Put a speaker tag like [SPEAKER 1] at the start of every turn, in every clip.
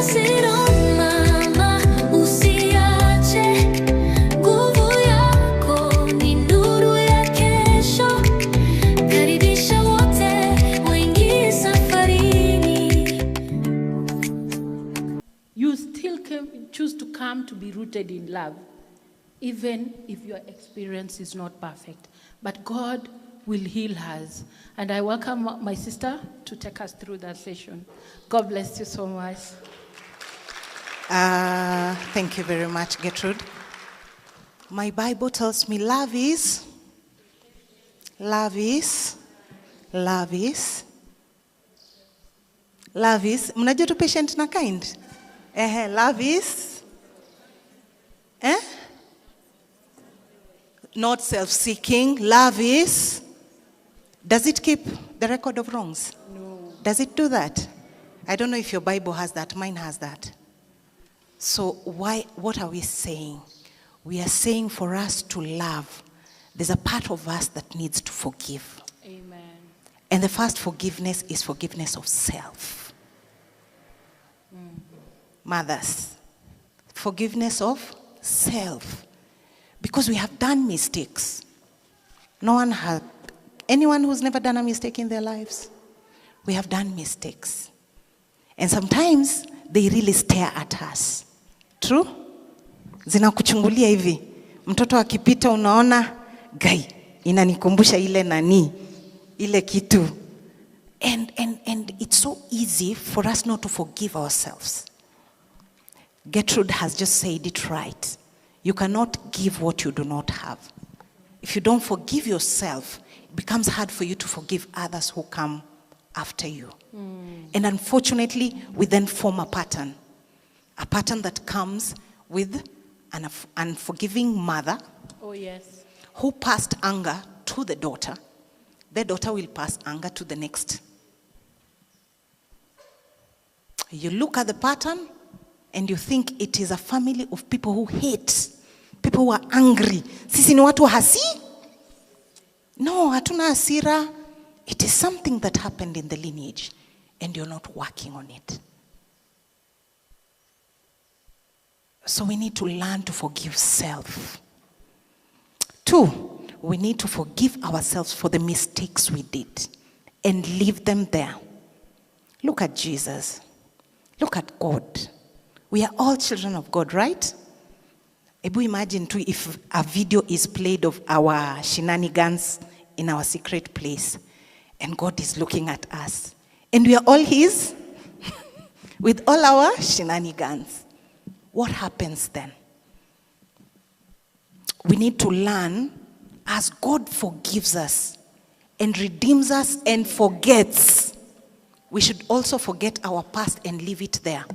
[SPEAKER 1] Pass it on mama, usiache. Nguvu yako ni nuru ya kesho. Karibisha wote waingie safarini.
[SPEAKER 2] You still choose to come to be rooted in love, even if your experience is not perfect. But God will heal us. And I welcome my sister to take us through that session. God bless you so much.
[SPEAKER 3] Thank you very much, Gertrude. My Bible tells me love is. Mnajua tu patient na kind? Love is. Not self-seeking. Love is. Does it keep the record of wrongs?
[SPEAKER 2] No.
[SPEAKER 3] Does it do that? I don't know if your Bible has that. Mine has that. So what are we saying? We are saying for us to love, there's a part of us that needs to forgive.
[SPEAKER 2] Amen.
[SPEAKER 3] And the first forgiveness is forgiveness of self. Mothers, forgiveness of self. Because we have done mistakes. Anyone who's never done a mistake in their lives? We have done mistakes. And sometimes they really stare at us. True? Zinakuchungulia hivi. Mtoto akipita unaona, gai, inanikumbusha ile nani, ile kitu. And it's so easy for us not to forgive ourselves. Gertrude has just said it right. You cannot give what you do not have. If you don't forgive yourself, it becomes hard for you to forgive others who come after you. And unfortunately, we then form a pattern that comes with an unforgiving mother.
[SPEAKER 2] Oh, yes.
[SPEAKER 3] Who passed anger to the daughter. The daughter will pass anger to the next. You look at the pattern and you think it is a family of people who hate, people who are angry. Sisi ni watu hasi? No, hatuna hasira. It is something that happened in the lineage and you're not working on it. So we need to learn to forgive self. 2, we need to forgive ourselves for the mistakes we did and leave them there. Look at Jesus. Look at God. We are all children of God, right? Ebu imagine too if a video is played of our shenanigans in our secret place and God is looking at us and we are all his with all our shenanigans. What happens then? We need to learn as God forgives us and redeems us and forgets. We should also forget our past and leave it there.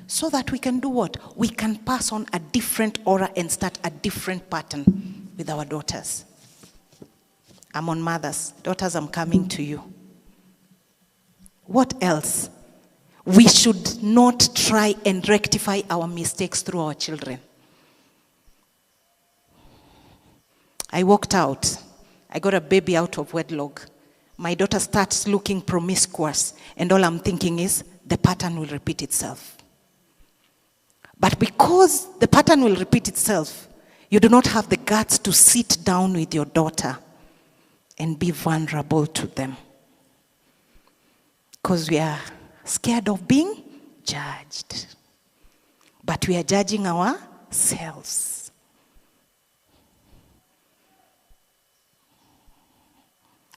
[SPEAKER 3] So that we can do what? We can pass on a different aura and start a different pattern with our daughters. I'm on mothers. Daughters, I'm coming to you. What else? We should not try and rectify our mistakes through our children. I walked out. I got a baby out of wedlock. My daughter starts looking promiscuous, and all I'm thinking is the pattern will repeat itself. But because the pattern will repeat itself, you do not have the guts to sit down with your daughter and be vulnerable to them. Because we are scared of being judged. But we are judging ourselves.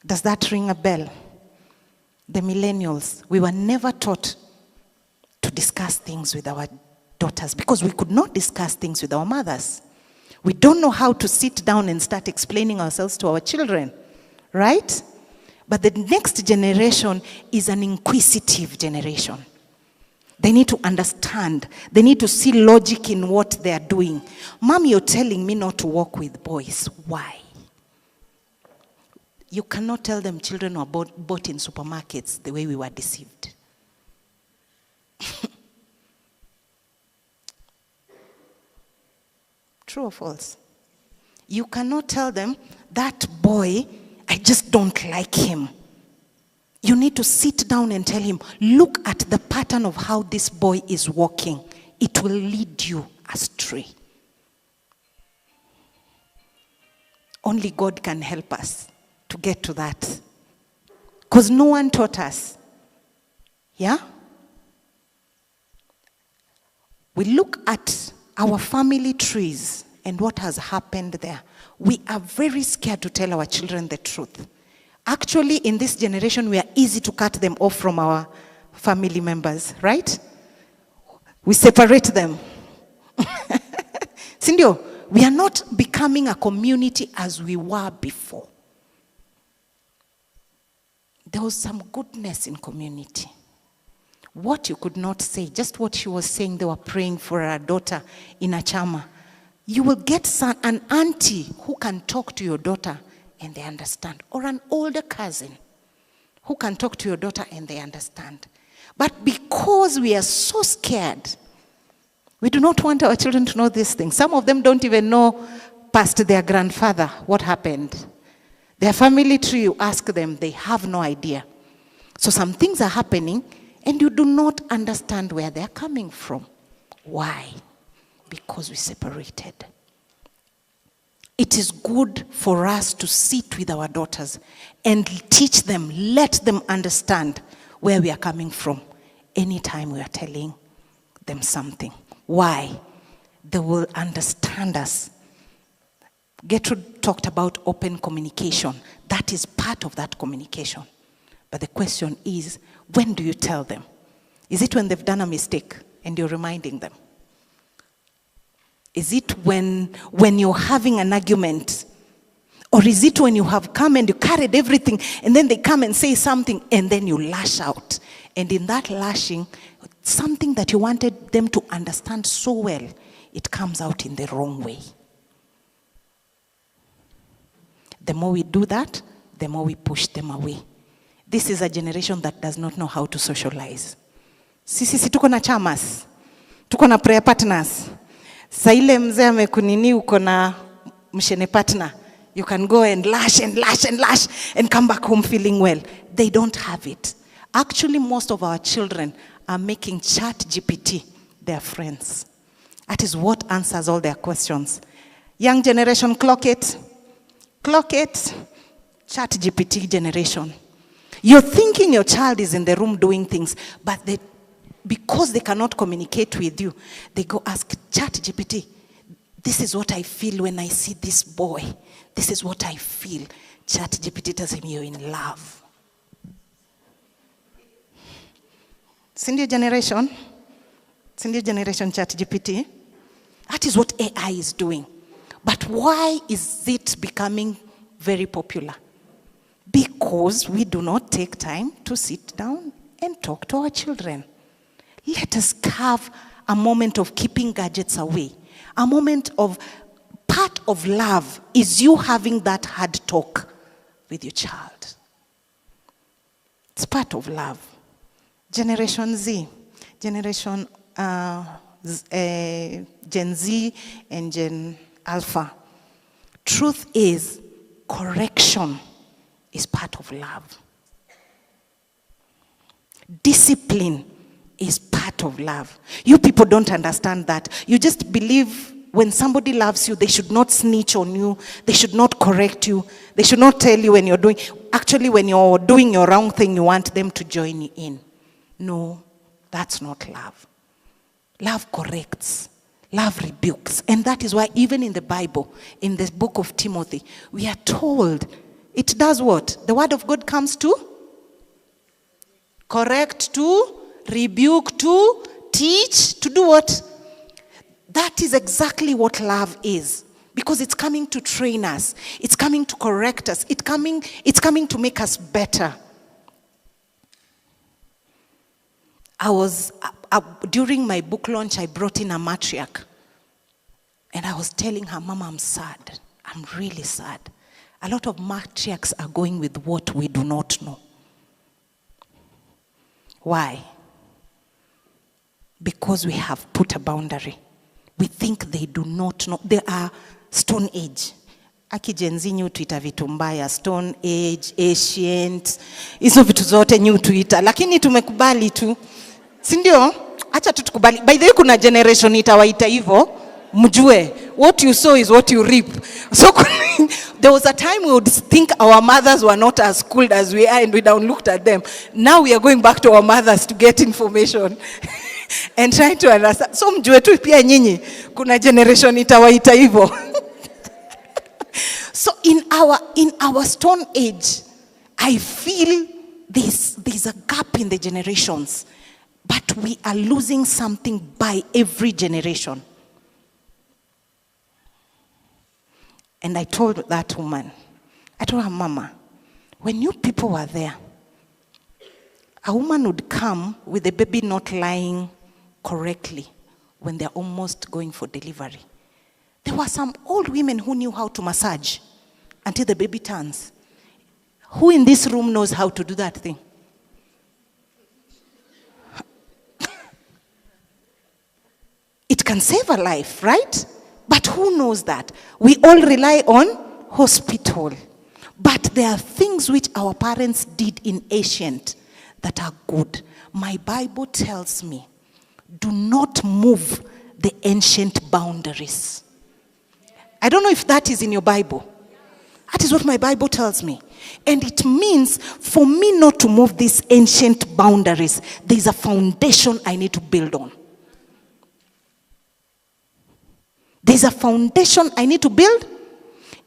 [SPEAKER 3] Does that ring a bell? The millennials, we were never taught to discuss things with our daughters because we could not discuss things with our mothers. We don't know how to sit down and start explaining ourselves to our children, right? But the next generation is an inquisitive generation. They need to understand. They need to see logic in what they are doing. Mom, you're telling me not to walk with boys. Why? You cannot tell them children were bought in supermarkets the way we were deceived. True or false? You cannot tell them, that boy, I just don't like him. You need to sit down and tell him, look at the pattern of how this boy is walking. It will lead you astray. Only God can help us to get to that. Because no one taught us. Yeah? We look at our family trees and what has happened there. We are very scared to tell our children the truth. Actually, in this generation, we are easy to cut them off from our family members, right? We separate them. Sindio, we are not becoming a community as we were before. There was some goodness in community. What you could not say, just what she was saying, they were praying for her daughter in a chama. You will get an auntie who can talk to your daughter and they understand. Or an older cousin who can talk to your daughter and they understand. But because we are so scared, we do not want our children to know these things. Some of them don't even know past their grandfather what happened. Their family tree, you ask them, they have no idea. So some things are happening and you do not understand where they're coming from. Why? Because we separated. It is good for us to sit with our daughters and teach them, let them understand where we are coming from anytime we are telling them something. Why? They will understand us. Gertrude talked about open communication. That is part of that communication. But the question is, when do you tell them? Is it when they've done a mistake and you're reminding them? Is it when you're having an argument? Or is it when you have come and you carried everything and then they come and say something and then you lash out? And in that lashing, something that you wanted them to understand so well, it comes out in the wrong way. The more we do that, the more we push them away. This is a generation that does not know how to socialize. Sisi tuko na chamas, tuko na prayer partners. Sa ile mzee amekunini uko na mshene partner, you can go and lash and lash and lash and come back home feeling well. They don't have it. Actually, most of our children are making ChatGPT their friends. That is what answers all their questions. Young generation, clock it. Clock it. ChatGPT generation. You're thinking your child is in the room doing things, but because they cannot communicate with you, they go ask ChatGPT, this is what I feel when I see this boy. This is what I feel. ChatGPT tells him you're in love. Senior generation ChatGPT. That is what AI is doing. But why is it becoming very popular? Because we do not take time to sit down and talk to our children. Let us have a moment of keeping gadgets away. A moment of, part of love is you having that hard talk with your child. It's part of love. Generation Z, Gen Z and Gen Alpha. Truth is, correction is part of love. Discipline is part of love. You people don't understand that. You just believe when somebody loves you, they should not snitch on you. They should not correct you. They should not tell you when you're doing. Actually, when you're doing your wrong thing, you want them to join you in. No, that's not love. Love corrects. Love rebukes. And that is why even in the Bible, in the book of Timothy, we are told it does what? The word of God comes to correct, to rebuke, to teach, to do what? That is exactly what love is. Because it's coming to train us. It's coming to correct us. It's coming to make us better. During my book launch, I brought in a matriarch. And I was telling her, Mama, I'm sad. I'm really sad. A lot of matriarchs are going with what we do not know. Why? Because we have put a boundary. We think they do not know. They are Stone Age. Aki Gen Z new tuita vitu mbaya, Stone Age, Ancient, hizo vitu zote new tuita, lakini tumekubali tu. Si ndio? Acha tutukubali. By the way, kuna generation itawaita hivyo, mjue what you sow is what you reap. So there was a time we would think our mothers were not as schooled as we are and we down looked at them. Now we are going back to our mothers to get information and trying to understand. So mjue tu pia nyinyi kuna generation itawaita hivyo. So in our Stone Age, I feel there's a gap in the generations, but we are losing something by every generation. And I told that woman, I told her, Mama, when you people were there, a woman would come with the baby not lying correctly when they're almost going for delivery. There were some old women who knew how to massage until the baby turns. Who in this room knows how to do that thing? It can save a life, right? But who knows that? We all rely on hospital. But there are things which our parents did in ancient that are good. My Bible tells me, do not move the ancient boundaries. I don't know if that is in your Bible. That is what my Bible tells me. And it means for me not to move these ancient boundaries, there's a foundation I need to build on. There's a foundation I need to build.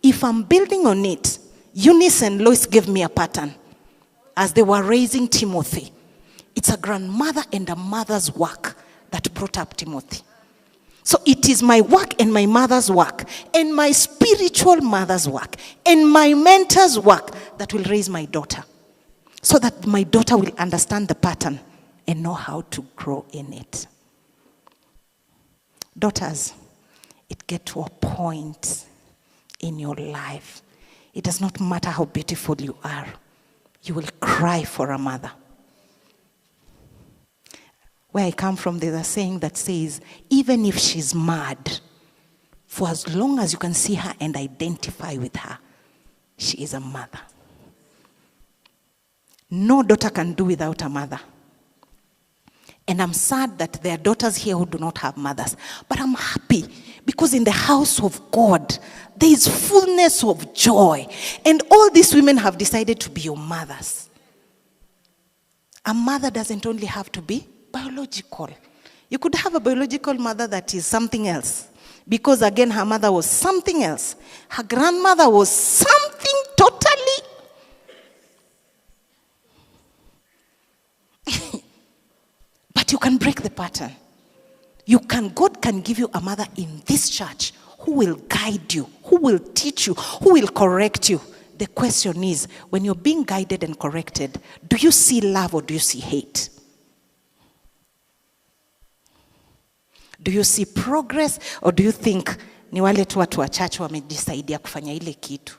[SPEAKER 3] If I'm building on it, Eunice and Lois gave me a pattern as they were raising Timothy. It's a grandmother and a mother's work that brought up Timothy. So it is my work and my mother's work and my spiritual mother's work and my mentor's work that will raise my daughter, so that my daughter will understand the pattern and know how to grow in it. Daughters, it gets to a point in your life, it does not matter how beautiful you are, you will cry for a mother. Where I come from, there's a saying that says, even if she's mad, for as long as you can see her and identify with her, she is a mother. No daughter can do without a mother. And I'm sad that there are daughters here who do not have mothers. But I'm happy because in the house of God, there is fullness of joy. And all these women have decided to be your mothers. A mother doesn't only have to be biological. You could have a biological mother that is something else. Because again, her mother was something else. Her grandmother was something totally. But you can break the pattern. God can give you a mother in this church who will guide you, who will teach you, who will correct you. The question is, when you're being guided and corrected, do you see love or do you see hate? Do you see progress or do you think ni wale tu watu wachache wamejisaidia kufanya ile kitu?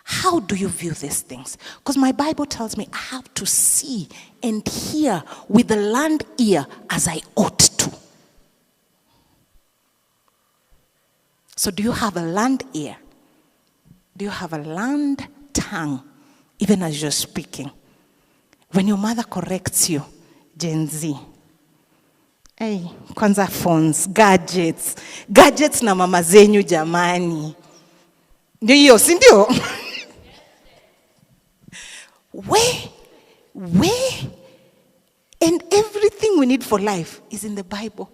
[SPEAKER 3] How do you view these things? Because my Bible tells me I have to see and hear with the learned ear as I ought to. So do you have a learned ear? Do you have a learned tongue even as you're speaking? When your mother corrects you, Gen Z, hey, kwanza phones, gadgets na mama zenyu jamani. Ndio hiyo, si ndio? Where? And everything we need for life is in the Bible.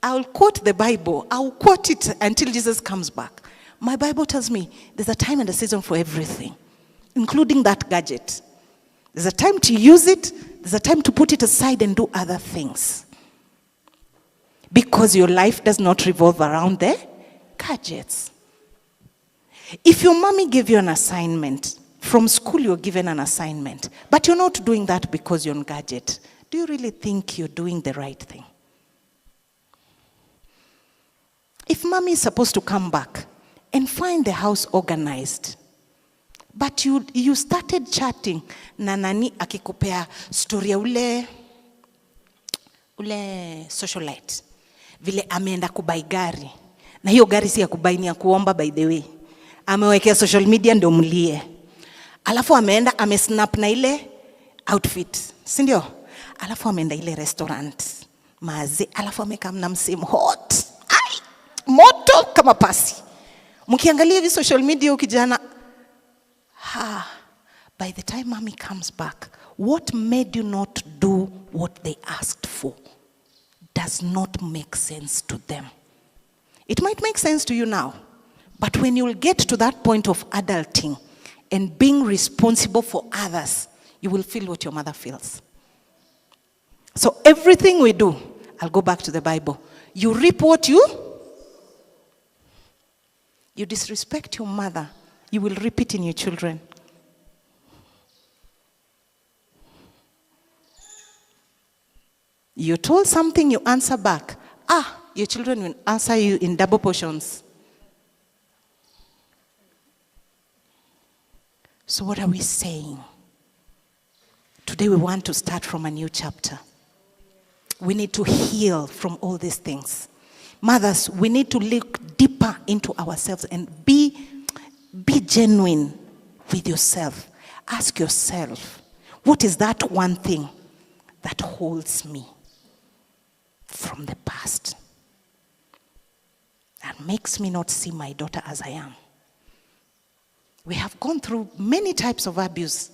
[SPEAKER 3] I'll quote the Bible. I'll quote it until Jesus comes back. My Bible tells me there's a time and a season for everything, including that gadget. There's a time to use it. There's a time to put it aside and do other things. Because your life does not revolve around the gadgets. If your mommy gave you an assignment, from school you're given an assignment, but you're not doing that because you're on gadget, do you really think you're doing the right thing? If mommy is supposed to come back and find the house organized, but you started chatting na nani akikupea story ya ule socialite, vile ameenda kubai gari, na hiyo gari si ya kubai ni ya kuomba by the way, amewekea social media ndio mlie. Alafu ameenda amesnap na ile outfit, si ndio? Alafu ameenda ile restaurant maze, alafu amekam na msimu hot, ai, moto kama pasi. Mkiangalia hivi social media ukijana, by the time mommy comes back, what made you not do what they asked for does not make sense to them. It might make sense to you now, but when you'll get to that point of adulting and being responsible for others, you will feel what your mother feels. So everything we do, I'll go back to the Bible. You reap what you disrespect your mother, you will reap it in your children. You're told something, you answer back. Your children will answer you in double portions. So what are we saying? Today we want to start from a new chapter. We need to heal from all these things. Mothers, we need to look deeper into ourselves and be genuine with yourself. Ask yourself, what is that one thing that holds me from the past and makes me not see my daughter as I am? We have gone through many types of abuse,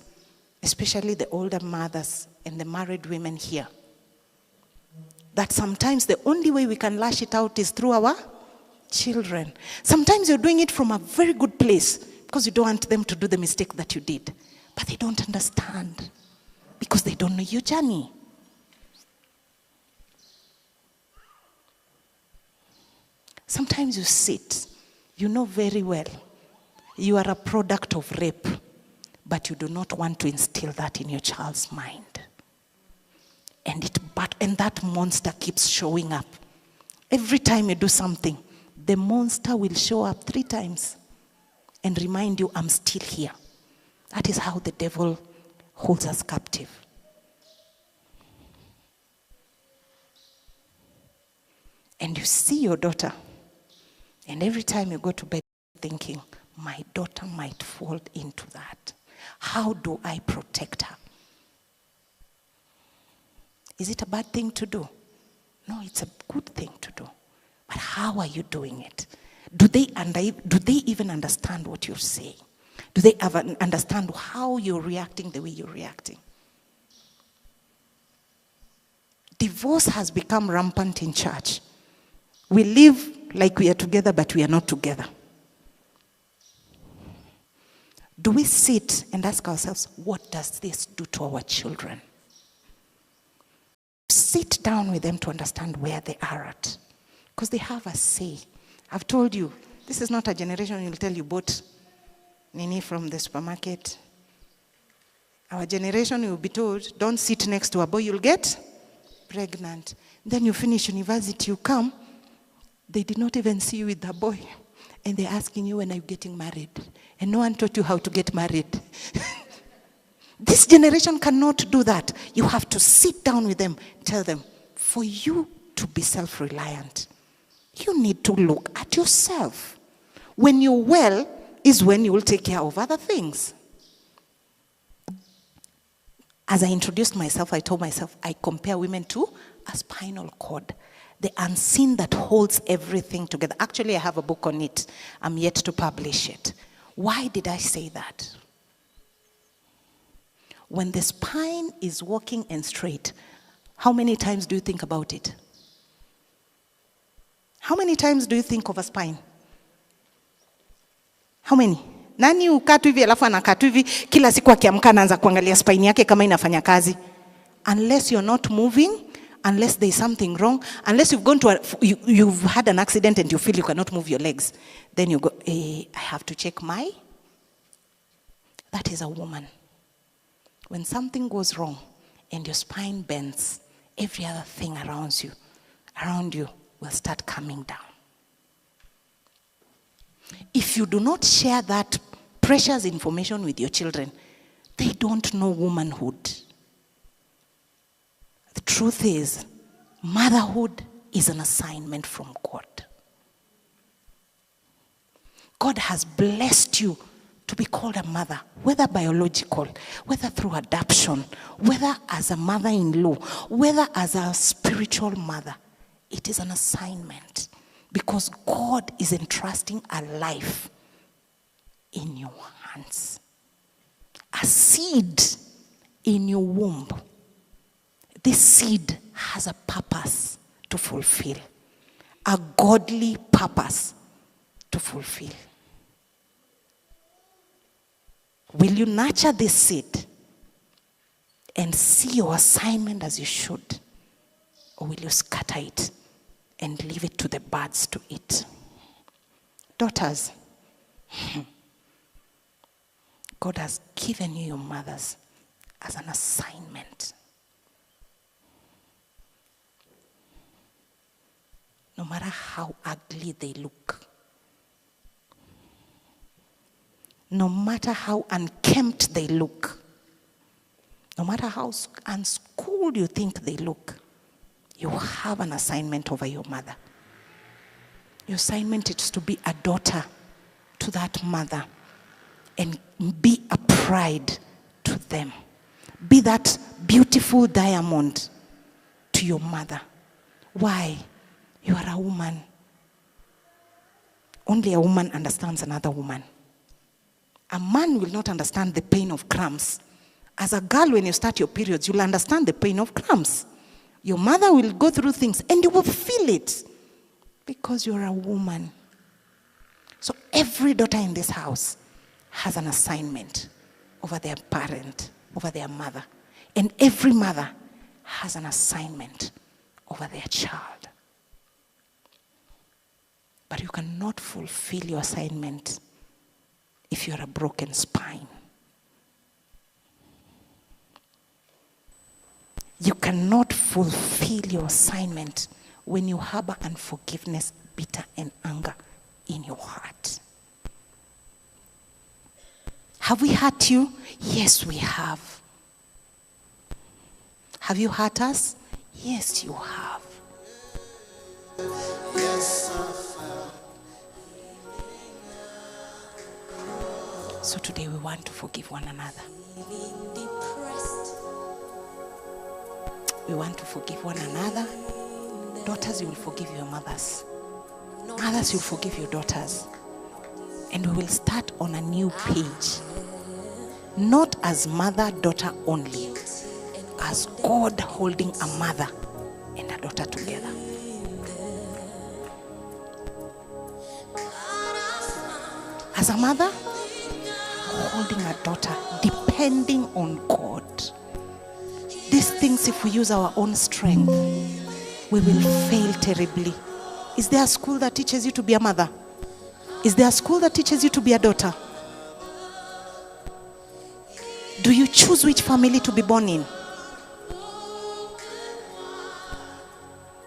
[SPEAKER 3] especially the older mothers and the married women here. That sometimes the only way we can lash it out is through our children. Sometimes you're doing it from a very good place because you don't want them to do the mistake that you did. But they don't understand because they don't know your journey. Sometimes you sit, you know very well you are a product of rape, but you do not want to instill that in your child's mind. And that monster keeps showing up. Every time you do something, the monster will show up 3 times and remind you, I'm still here. That is how the devil holds us captive. And you see your daughter, and every time you go to bed thinking, my daughter might fall into that. How do I protect her? Is it a bad thing to do? No, it's a good thing to do. But how are you doing it? Do they even understand what you're saying? Do they ever understand how you're reacting the way you're reacting? Divorce has become rampant in church. We live like we are together, but we are not together. Do we sit and ask ourselves, what does this do to our children? Sit down with them to understand where they are at. Because they have a say. I've told you, this is not a generation will tell you bought Nini from the supermarket. Our generation will be told, don't sit next to a boy, you'll get pregnant. Then you finish university, you come, they did not even see you with the boy. And they're asking you, when are you getting married? And no one taught you how to get married. This generation cannot do that. You have to sit down with them, tell them, for you to be self-reliant, you need to look at yourself. When you're well is when you will take care of other things. As I introduced myself, I told myself, I compare women to a spinal cord. The unseen that holds everything together. Actually, I have a book on it. I'm yet to publish it. Why did I say that? When the spine is walking and straight, how many times do you think about it? How many times do you think of a spine? How many? Nani ukatu hivi alafu anakatu hivi kila siku akiamka anaanza kuangalia spine yake kama inafanya kazi? Unless you're not moving, unless there's something wrong, unless you've gone to you've had an accident and you feel you cannot move your legs, then you go, I have to check my. That is a woman. When something goes wrong and your spine bends, every other thing around you will start coming down. If you do not share that precious information with your children, they don't know womanhood. The truth is, motherhood is an assignment from God. God has blessed you to be called a mother, whether biological, whether through adoption, whether as a mother-in-law, whether as a spiritual mother. It is an assignment because God is entrusting a life in your hands. A seed in your womb. This seed has a purpose to fulfill. A godly purpose to fulfill. Will you nurture this seed and see your assignment as you should? Or will you scatter it and leave it to the birds to eat? Daughters, God has given you your mothers as an assignment. No matter how ugly they look, no matter how unkempt they look, no matter how unschooled you think they look, you have an assignment over your mother. Your assignment is to be a daughter to that mother and be a pride to them. Be that beautiful diamond to your mother. Why? You are a woman. Only a woman understands another woman. A man will not understand the pain of cramps. As a girl, when you start your periods, you'll understand the pain of cramps. Your mother will go through things and you will feel it because you're a woman. So every daughter in this house has an assignment over their parent, over their mother. And every mother has an assignment over their child. But you cannot fulfill your assignment if you're a broken spine. You cannot fulfill your assignment when you harbor unforgiveness, bitter, and anger in your heart. Have we hurt you? Yes, we have. Have you hurt us? Yes, you have. So today we want to forgive one another. We want to forgive one another. Daughters, you will forgive your mothers. Mothers, you will forgive your daughters. And we will start on a new page. Not as mother-daughter only. As God holding a mother and a daughter together. As a mother, holding a daughter, depending on God. These things, if we use our own strength, we will fail terribly. Is there a school that teaches you to be a mother? Is there a school that teaches you to be a daughter? Do you choose which family to be born in?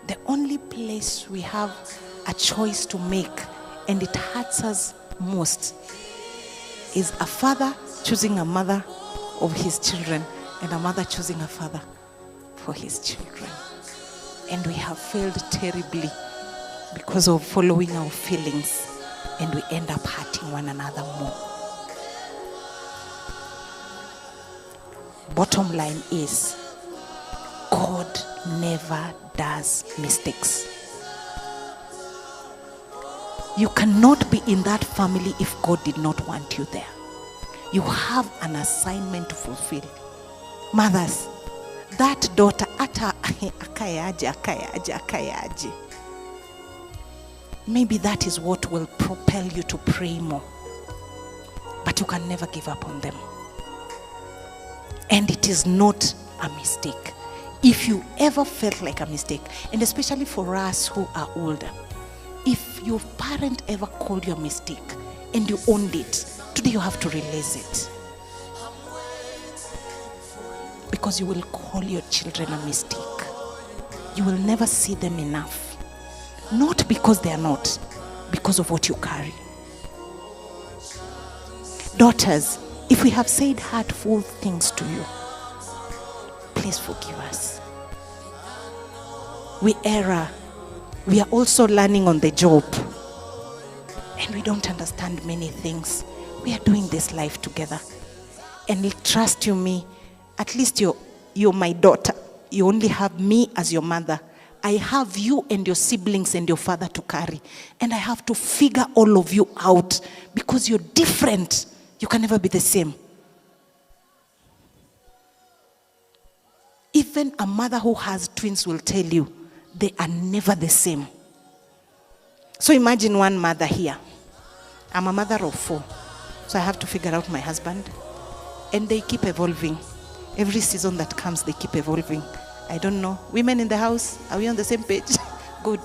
[SPEAKER 3] The only place we have a choice to make, and it hurts us most, is a father choosing a mother of his children and a mother choosing a father for his children. And we have failed terribly because of following our feelings, and we end up hurting one another more. Bottom line is, God never does mistakes. You cannot be in that family if God did not want you there. You have an assignment to fulfill. Mothers, that daughter, akayaje. Maybe that is what will propel you to pray more. But you can never give up on them. And it is not a mistake. If you ever felt like a mistake, and especially for us who are older, if your parent ever called you a mistake and you owned it, today you have to realize it. Because you will call your children a mistake. You will never see them enough. Not because they are not, because of what you carry. Daughters, if we have said hurtful things to you, please forgive us. We err. We are also learning on the job. and we don't understand many things. We are doing this life together. And trust you me, at least you're my daughter. You only have me as your mother. I have you and your siblings and your father to carry. And I have to figure all of you out because you're different. You can never be the same. Even a mother who has twins will tell you they are never the same. So imagine one mother here. I'm a mother of 4. So I have to figure out my husband. And they keep evolving. Every season that comes, they keep evolving. I don't know. Women in the house, are we on the same page? Good.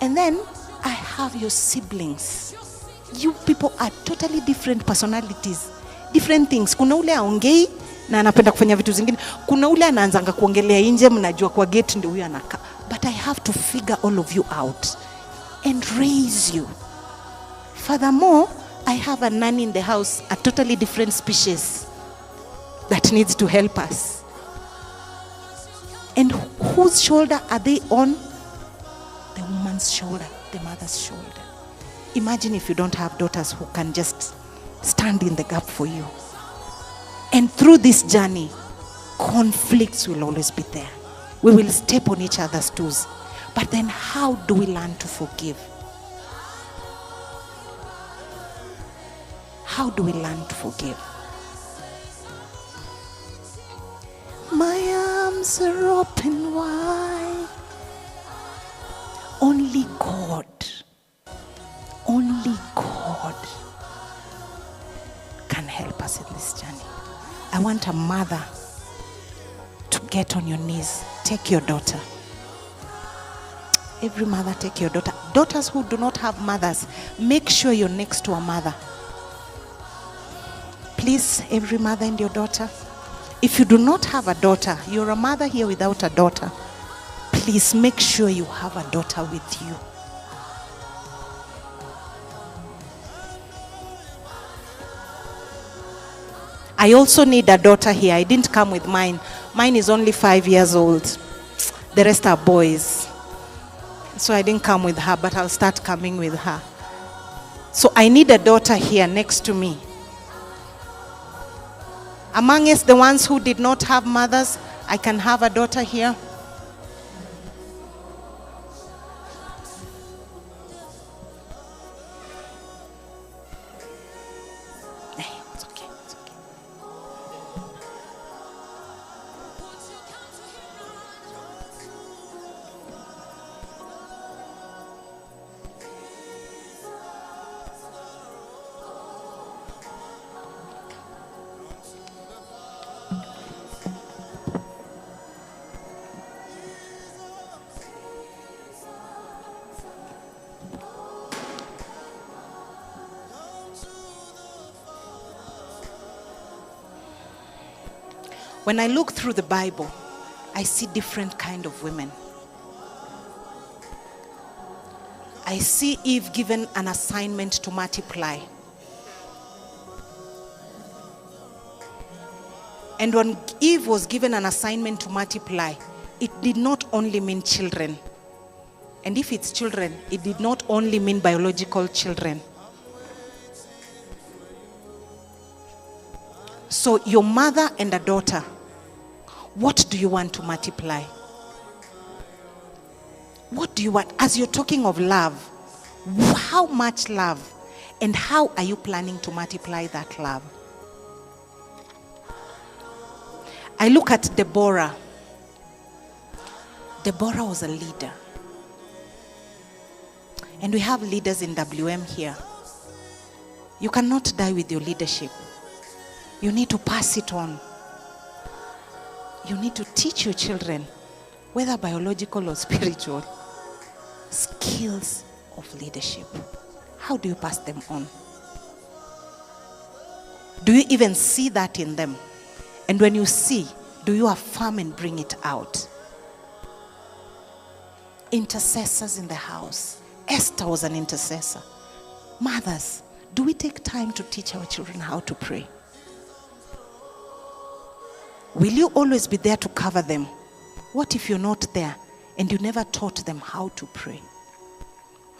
[SPEAKER 3] And then I have your siblings. You people are totally different personalities. Different things. Kuna ule aongei na anapenda kufanya vitu zingine. Kuna ule anaanzanga kuongelea nje, mnajua kwa gate ndio huyo anakaa. But I have to figure all of you out and raise you. Furthermore, I have a nanny in the house, a totally different species that needs to help us. And whose shoulder are they on? The woman's shoulder, the mother's shoulder. Imagine if you don't have daughters who can just stand in the gap for you. And through this journey, conflicts will always be there. We will step on each other's toes. But then how do we learn to forgive? How do we learn to forgive? My arms are open wide. Only God can help us in this journey. I want a mother to get on your knees. Take your daughter. Every mother, take your daughter. Daughters who do not have mothers, make sure you're next to a mother. Please, every mother and your daughter. If you do not have a daughter, you're a mother here without a daughter, please make sure you have a daughter with you. I also need a daughter here. I didn't come with mine. Mine is only 5 years old. The rest are boys. So I didn't come with her, but I'll start coming with her. So I need a daughter here next to me. Among us, the ones who did not have mothers, I can have a daughter here. It's okay, it's okay. When I look through the Bible, I see different kind of women. I see Eve given an assignment to multiply. And when Eve was given an assignment to multiply, it did not only mean children. And if it's children, it did not only mean biological children. So your mother and a daughter, what do you want to multiply? What do you want? As you're talking of love, how much love and how are you planning to multiply that love? I look at Deborah. Deborah was a leader. And we have leaders in WM here. You cannot die with your leadership. You need to pass it on. You need to teach your children, whether biological or spiritual, skills of leadership. How do you pass them on? Do you even see that in them? And when you see, do you affirm and bring it out? Intercessors in the house. Esther was an intercessor. Mothers, do we take time to teach our children how to pray? Will you always be there to cover them? What if you're not there and you never taught them how to pray?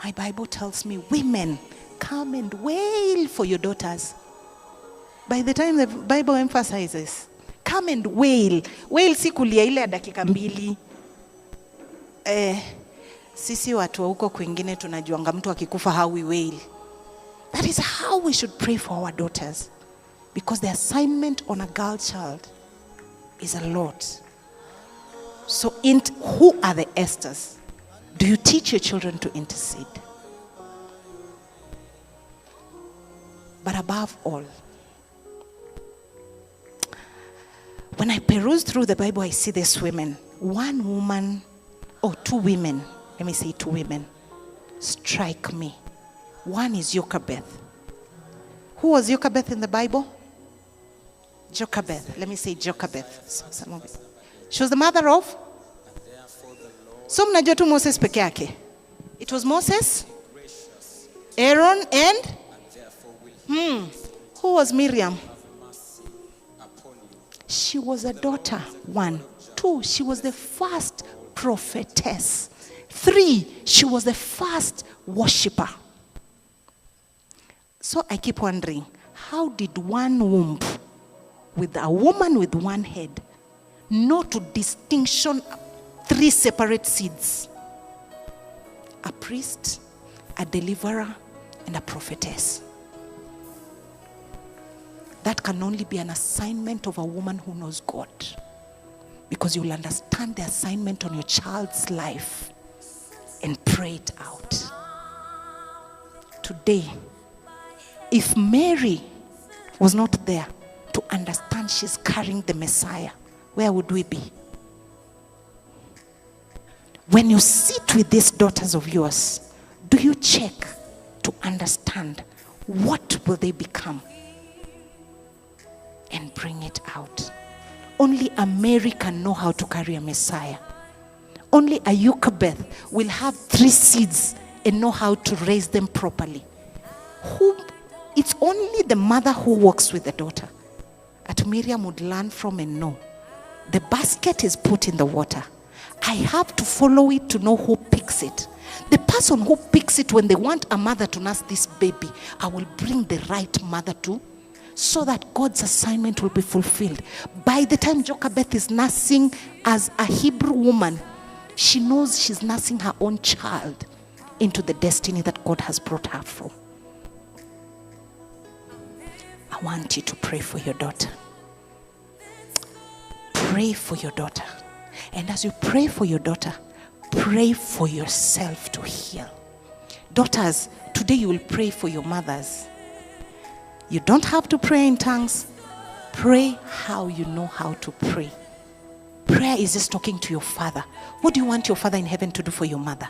[SPEAKER 3] My Bible tells me, women, come and wail for your daughters. By the time the Bible emphasizes, come and wail. Wail si kulia ile ya dakika mbili. Sisi watu wa huko kwingine tunajuanga mtu akikufa how we wail. That is how we should pray for our daughters. Because the assignment on a girl child is a lot. So who are the Esthers? Do you teach your children to intercede? But above all, when I peruse through the Bible, I see these women. One woman, or two women, let me say two women, strike me. One is Jochebeth. Who was Jochebeth in the Bible? Jochebeth. Let me say Jochebeth. She was the mother of? So mnajua tu Moses peke yake. It was Moses, Aaron, and who was Miriam? She was a daughter. 1. 2, she was the first prophetess. 3, she was the first worshipper. So I keep wondering, how did one womb with a woman with one head know to distinction 3 separate seeds? A priest, a deliverer, and a prophetess. That can only be an assignment of a woman who knows God. Because you will understand the assignment on your child's life and pray it out. Today, if Mary was not there to understand she's carrying the Messiah, where would we be? When you sit with these daughters of yours, do you check to understand what will they become? And bring it out. Only a Mary can know how to carry a Messiah. Only a Jochebeth will have 3 seeds and know how to raise them properly. It's only the mother who works with the daughter that Miriam would learn from and know. The basket is put in the water. I have to follow it to know who picks it. The person who picks it, when they want a mother to nurse this baby, I will bring the right mother to, so that God's assignment will be fulfilled. By the time Jochebeth is nursing as a Hebrew woman, she knows she's nursing her own child into the destiny that God has brought her from. I want you to pray for your daughter. Pray for your daughter. And as you pray for your daughter, pray for yourself to heal. Daughters, today you will pray for your mothers. You don't have to pray in tongues. Pray how you know how to pray. Prayer is just talking to your father. What do you want your father in heaven to do for your mother?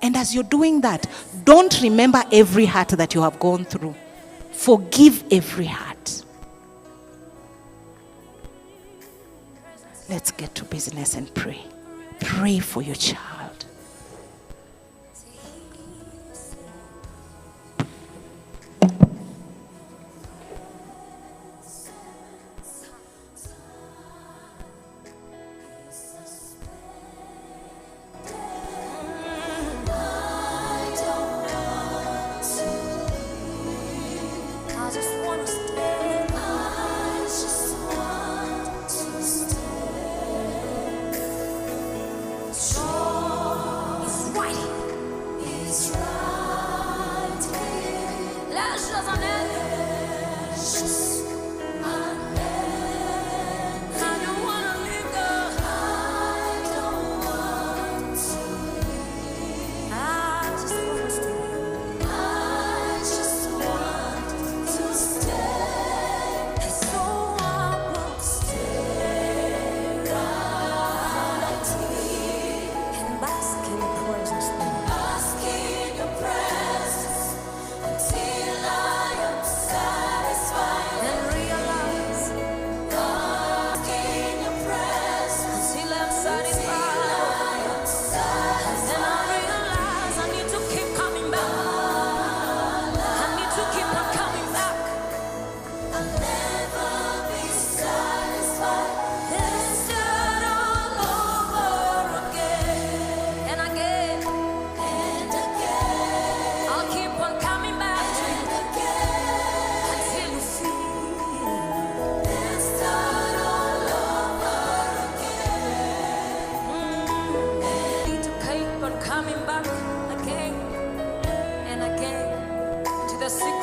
[SPEAKER 3] And as you're doing that, don't remember every hurt that you have gone through. Forgive every hurt. Let's get to business and pray. Pray for your child.
[SPEAKER 1] I just wanna stay. I just want to stay. Strong. siku